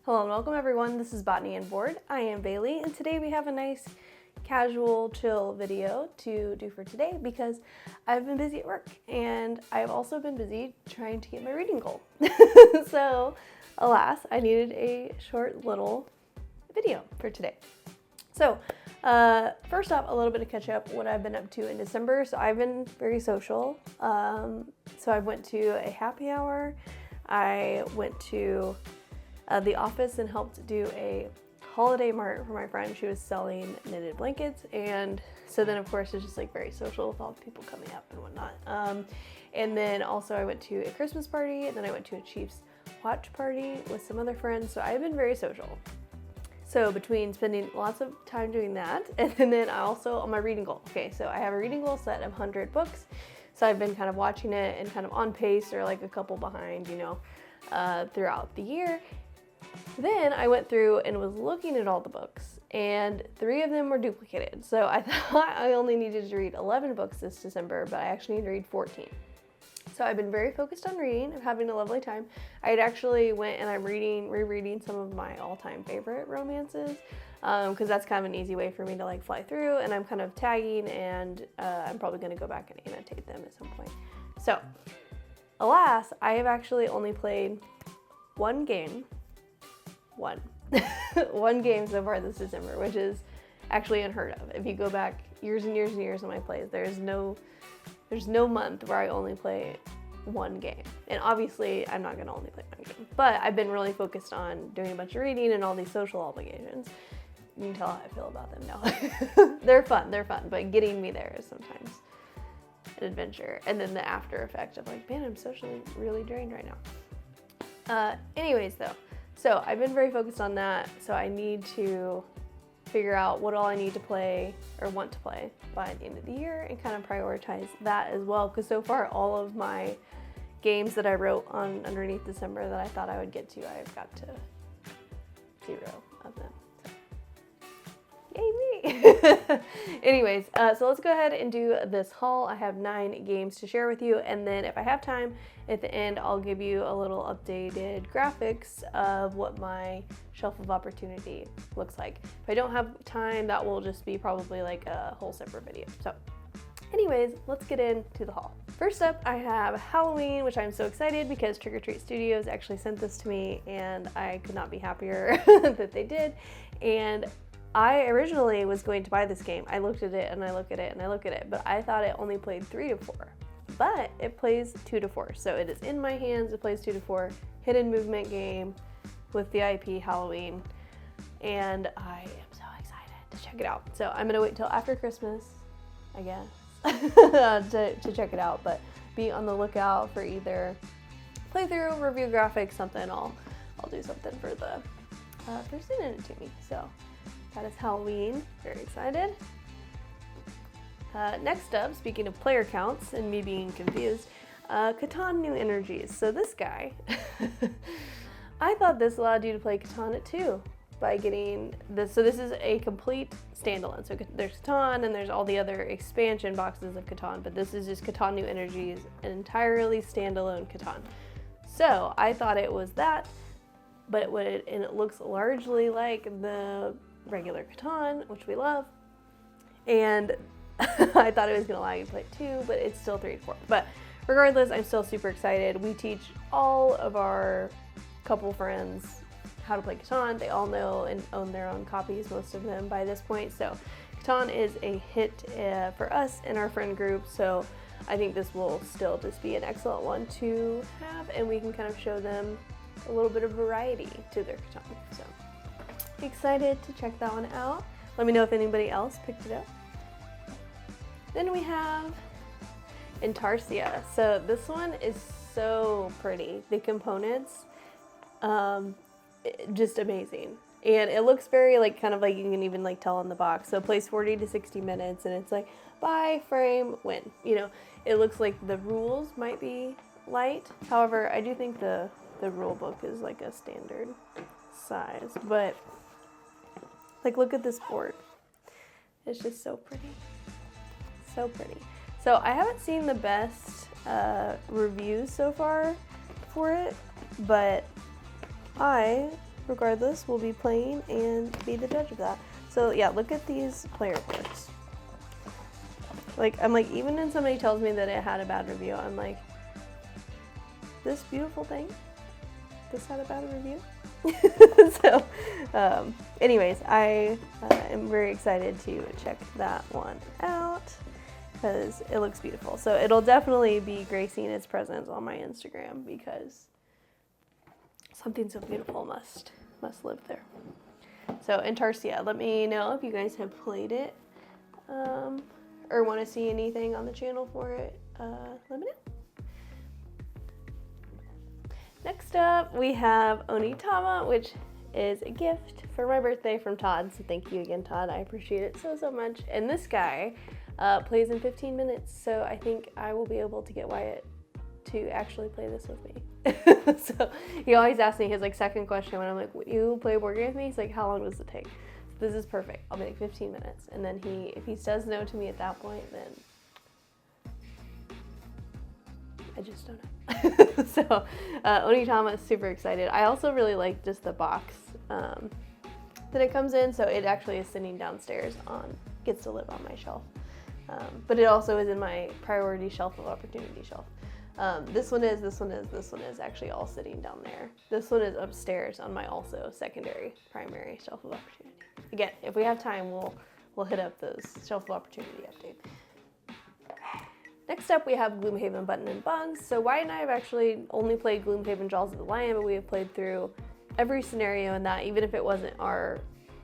Hello and welcome everyone, this is Botany and Board. I am Bailey and today we have a nice casual chill video to do for today because I've been busy at work and I've also been busy trying to get my reading goal. So alas, I needed a short little video for today. So first off, a little bit of catch up what I've been up to in December. So I've been very social. So I went to a happy hour. I went to the office and helped do a holiday mart for my friend. She was selling knitted blankets, and so then of course it's just like very social with all the people coming up and whatnot. And then also I went to a Christmas party, and then I went to a Chiefs watch party with some other friends. So I've been very social. So between spending lots of time doing that, and then I also on my reading goal. Okay, so I have a reading goal set of 100 books. So I've been kind of watching it and kind of on pace or like a couple behind, you know, throughout the year. Then I went through and was looking at all the books, and 3 of them were duplicated. So I thought I only needed to read 11 books this December, but I actually need to read 14. So I've been very focused on reading. I'm having a lovely time. I had actually went and I'm rereading some of my all-time favorite romances, because that's kind of an easy way for me to like fly through, and I'm kind of tagging, and I'm probably going to go back and annotate them at some point. So alas, I have actually only played one game so far this December, which is actually unheard of. If you go back years and years and years on my plays, there's no month where I only play one game. And obviously I'm not gonna only play one game, but I've been really focused on doing a bunch of reading and all these social obligations. You can tell how I feel about them now. They're fun, but getting me there is sometimes an adventure. And then the after effect of like, man, I'm socially really drained right now. Anyways though, so I've been very focused on that, so I need to figure out what all I need to play or want to play by the end of the year and kind of prioritize that as well, because so far all of my games that I wrote on underneath December that I thought I would get to, I've got to 0 of them. So. Yay me! Anyways, so let's go ahead and do this haul. I have 9 games to share with you, and then if I have time at the end, I'll give you a little updated graphics of what my shelf of opportunity looks like. If I don't have time, that will just be probably like a whole separate video. So anyways, let's get into the haul. First up, I have Halloween, which I'm so excited because Trick or Treat Studios actually sent this to me, and I could not be happier that they did. And I originally was going to buy this game. I looked at it and I look at it and I look at it, but I thought it only played 3 to 4. But it plays 2 to 4. So it is in my hands, it plays 2 to 4. Hidden movement game with the IP Halloween. And I am so excited to check it out. So I'm gonna wait till after Christmas, I guess, to check it out. But be on the lookout for either playthrough, review graphics, something. I'll do something for the for sending it to me. So that is Halloween, very excited. Next up, speaking of player counts and me being confused, Katon New Energy. So this guy, I thought this allowed you to play Katon at 2 by getting this. So this is a complete standalone. So there's Katon and there's all the other expansion boxes of Katon, but this is just Katon New Energy's an entirely standalone Katon. So I thought it was that, but it looks largely like the regular Katon, which we love. And I thought it was going to allow you to play 2, but it's still 3 to 4. But regardless, I'm still super excited. We teach all of our couple friends how to play Katon. They all know and own their own copies, most of them by this point. So Katon is a hit for us in our friend group. So I think this will still just be an excellent one to have, and we can kind of show them a little bit of variety to their Katon. So excited to check that one out. Let me know if anybody else picked it up. Then we have Intarsia. So this one is so pretty. The components, just amazing. And it looks very like kind of like you can even like tell on the box. So it plays 40 to 60 minutes, and it's like buy, frame, win. You know, it looks like the rules might be light. However, I do think the rule book is like a standard size, but like look at this board. It's just so pretty. So pretty. So I haven't seen the best reviews so far for it, but I regardless, will be playing and be the judge of that. So yeah, look at these player cards. Like, I'm like, even when somebody tells me that it had a bad review, I'm like, this beautiful thing, this had a bad review? So, anyways, I am very excited to check that one out because it looks beautiful. So it'll definitely be gracing its presence on my Instagram because something so beautiful must live there. So, Intarsia, let me know if you guys have played it or want to see anything on the channel for it. Let me know. Next up, we have Oni Tama, which is a gift for my birthday from Todd. So thank you again, Todd. I appreciate it so much. And this guy plays in 15 minutes, so I think I will be able to get Wyatt to actually play this with me. So he always asks me his like second question when I'm like, "Will you play a board game with me?" He's like, "How long does it take?" So this is perfect. I'll be like 15 minutes, and then if he says no to me at that point, then I just don't know. So Oni Tama is super excited. I also really like just the box that it comes in. So it actually is sitting downstairs gets to live on my shelf. But it also is in my priority shelf of opportunity shelf. This one is actually all sitting down there. This one is upstairs on my also secondary primary shelf of opportunity. Again, if we have time, we'll hit up those shelf of opportunity updates. Next up, we have Gloom Haven Button and Bugs. So Wyatt and I have actually only played Gloom Haven Jaws of the Lion, but we have played through every scenario in that, even if it wasn't our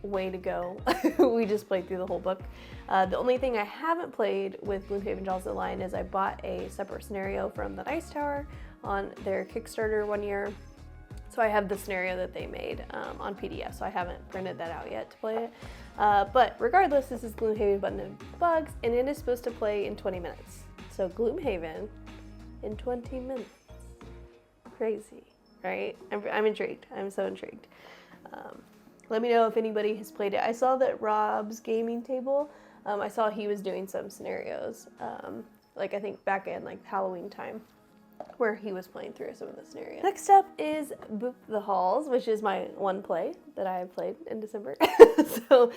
way to go. We just played through the whole book. The only thing I haven't played with Gloom Haven Jaws of the Lion is I bought a separate scenario from the Dice Tower on their Kickstarter one year. So I have the scenario that they made on PDF, so I haven't printed that out yet to play it. But regardless, this is Gloom Haven Button and Bugs, and it is supposed to play in 20 minutes. So Gloom Haven in 20 minutes. Crazy, right? I'm intrigued. I'm so intrigued. Let me know if anybody has played it. I saw that Rob's gaming table, I saw he was doing some scenarios, like I think back in like Halloween time, where he was playing through some of the scenarios. Next up is Bop The Halls, which is my one play that I played in December. So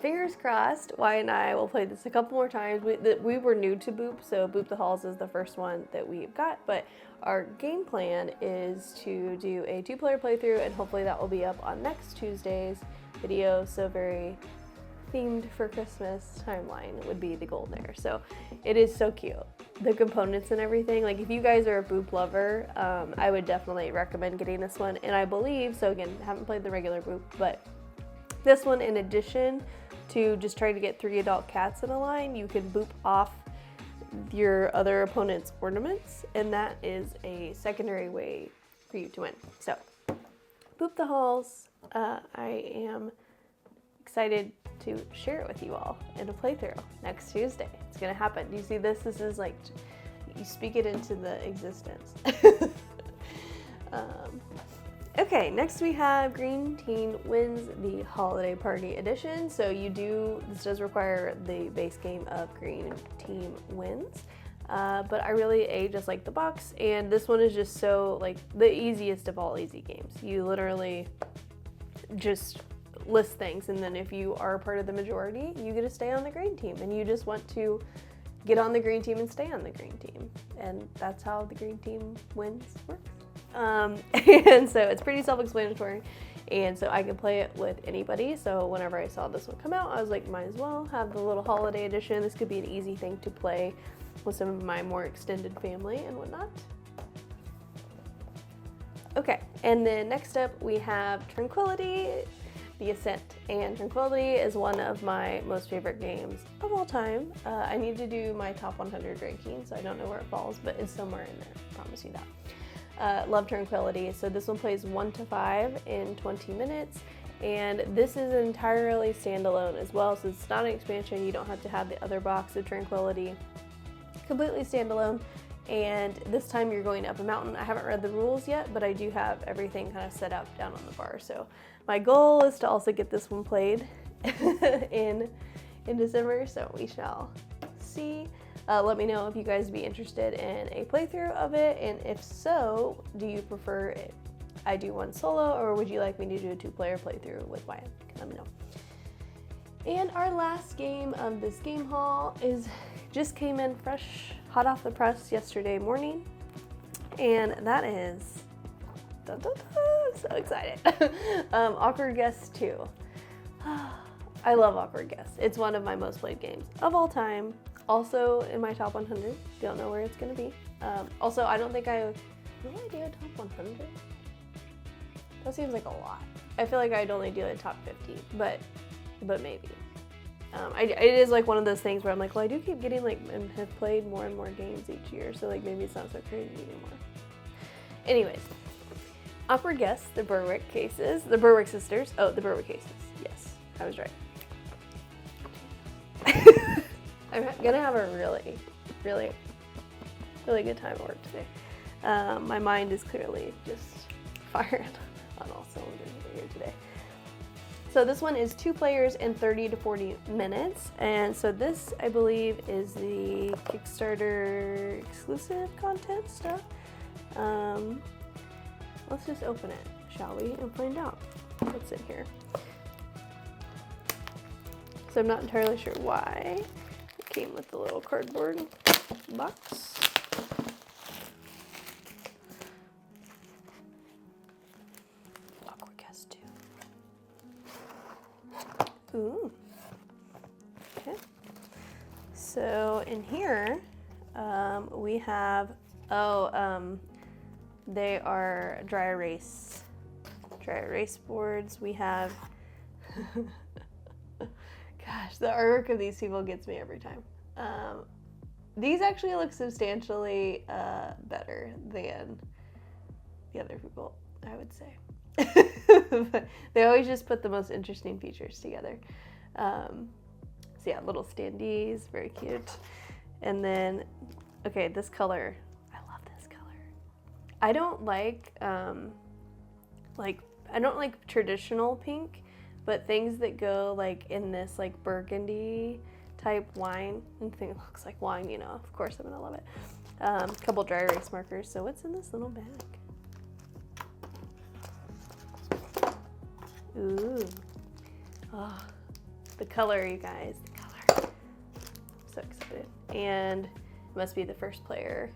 fingers crossed, Wyatt and I will play this a couple more times. We were new to Bop, so Bop The Halls is the first one that we've got, but our game plan is to do a 2-player playthrough, and hopefully that will be up on next Tuesday's video, so very themed for Christmas timeline would be the goal there. So it is so cute. The components and everything, like if you guys are a Bop lover, I would definitely recommend getting this one. And I believe, so again, haven't played the regular Bop, but this one, in addition to just trying to get 3 adult cats in a line, you can Bop off your other opponent's ornaments, and that is a secondary way for you to win. So Bop The Halls, I am excited to share it with you all in a playthrough next Tuesday. It's gonna happen. Do you see this? This is like, you speak it into the existence. Okay, next we have Green Team Wins the Holiday Party Edition. So this does require the base game of Green Team Wins. But I really just like the box, and this one is just so like the easiest of all easy games. You literally just list things, and then if you are a part of the majority, you get to stay on the green team, and you just want to get on the green team and stay on the green team, and that's how the Green Team Wins works. And so it's pretty self-explanatory, and so I can play it with anybody. So whenever I saw this one come out, I was like, might as well have the little holiday edition. This could be an easy thing to play with some of my more extended family and whatnot. Okay, and then next up we have Tranquility The Ascent, and Tranquility is one of my most favorite games of all time. I need to do my top 100 ranking, so I don't know where it falls, but it's somewhere in there, I promise you that. Love Tranquility. So this one plays 1 to 5 in 20 minutes, and this is entirely standalone as well, so it's not an expansion. You don't have to have the other box of Tranquility. Completely standalone, and this time you're going up a mountain. I haven't read the rules yet, but I do have everything kind of set up down on the bar. So my goal is to also get this one played in December, so we shall see. Let me know if you guys would be interested in a playthrough of it, and if so, do you prefer I do one solo, or would you like me to do a 2-player playthrough with Wyatt? Let me know. And our last game of this game haul just came in fresh, hot off the press yesterday morning, and that is, dun, dun, dun, I'm so excited, Awkward Guess 2. I love Awkward Guess. It's one of my most played games of all time. Also in my top 100. Don't know where it's gonna be. Also, I don't think will I do a top 100? That seems like a lot. I feel like I'd only do a top 50, but maybe. It is like one of those things where I'm like, well, I do keep getting like, and have played more and more games each year, so like maybe it's not so crazy anymore. Anyways, Awkward Guess, the Berwick Cases, the Berwick Sisters. Oh, the Berwick Cases. Yes, I was right. I'm gonna have a really, really, really good time at work today. My mind is clearly just firing on all cylinders here today. So this one is 2 players in 30 to 40 minutes. And so this, I believe, is the Kickstarter exclusive content stuff. Let's just open it, shall we, and find out what's in here. So I'm not entirely sure why it came with the little cardboard box. Awkward Guess 2. Ooh. Okay. So in here, we have, they are dry erase boards. We have, gosh, the artwork of these people gets me every time. These actually look substantially better than the other people, I would say. But they always just put the most interesting features together. So yeah, little standees, very cute. And then, okay, this color, I love this color. I don't like, I don't like traditional pink, but things that go like in this like burgundy type wine, and thing looks like wine, you know, of course I'm gonna love it. A couple dry erase markers. So what's in this little bag? Ooh. Oh, the color, you guys, the color. So excited. And it must be the first player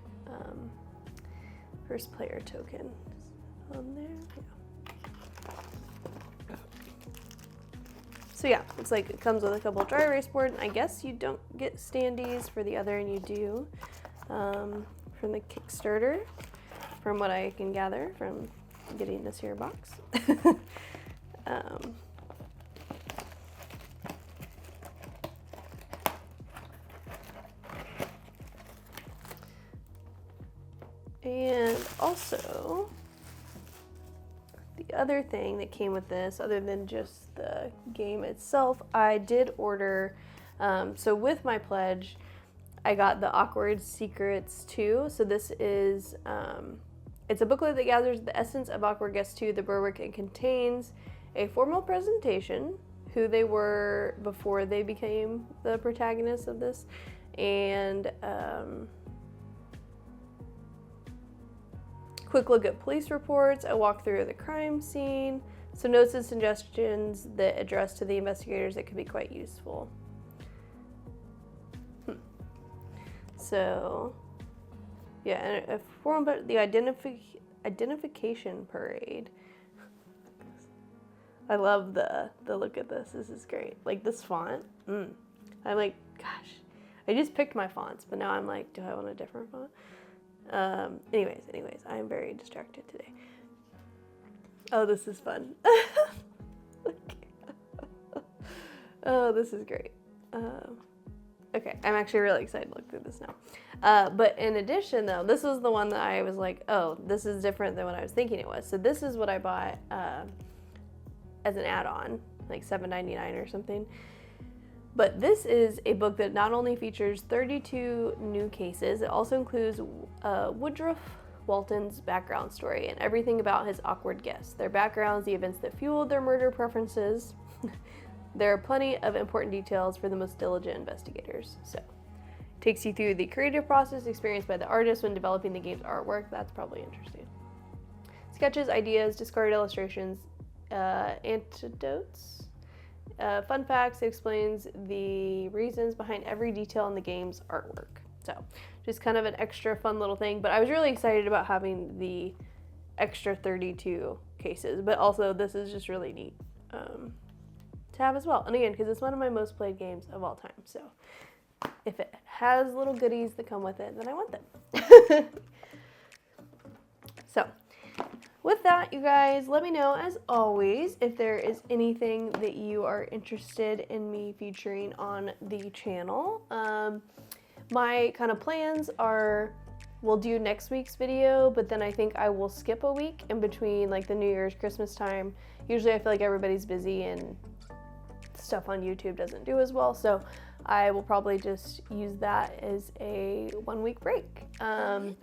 token on there. Yeah. So yeah, it's like it comes with a couple dry erase board. I guess you don't get standees for the other, and you do from the Kickstarter, from what I can gather from getting this here box. And also, the other thing that came with this, other than just the game itself, I did order, so with my pledge, I got the Awkward Secrets 2. So this is, it's a booklet that gathers the essence of Awkward Guess 2, the Berwick, and contains a formal presentation, who they were before they became the protagonists of this, and quick look at police reports, a walkthrough of the crime scene, some notes and suggestions that address to the investigators that could be quite useful. So, yeah, and a form about the identification parade. I love the look at this. This is great. Like this font. I'm like, gosh, I just picked my fonts, but now I'm like, do I want a different font? Anyways, I'm very distracted today. Oh, this is fun. Oh, this is great. Okay, I'm actually really excited to look through this now. But in addition, though, this was the one that I was like, oh, this is different than what I was thinking it was. So this is what I bought as an add-on, like $7.99 or something. But this is a book that not only features 32 new cases, it also includes Woodruff Walton's background story and everything about his awkward guess, their backgrounds, the events that fueled their murder preferences. There are plenty of important details for the most diligent investigators. So, it takes you through the creative process experienced by the artist when developing the game's artwork. That's probably interesting. sketches, ideas, discarded illustrations, anecdotes, fun facts. It explains the reasons behind every detail in the game's artwork. So just kind of an extra fun little thing, but I was really excited about having the extra 32 cases, but also this is just really neat to have as well. And again, because it's one of my most played games of all time, so if it has little goodies that come with it, then I want them. So with that, you guys, let me know, as always, if there is anything that you are interested in me featuring on the channel. My kind of plans are, we'll do next week's video, but then I think I will skip a week in between, like the New Year's, Christmas time. Usually I feel like everybody's busy and stuff on YouTube doesn't do as well, so I will probably just use that as a 1 week break.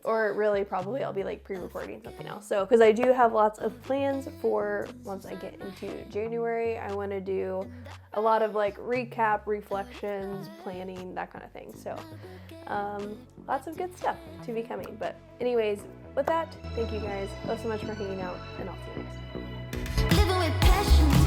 Or really probably I'll be like pre-recording something else. So, because I do have lots of plans for once I get into January. I want to do a lot of like recap, reflections, planning, that kind of thing. So, lots of good stuff to be coming. But anyways, with that, thank you guys so much for hanging out, and I'll see you next time.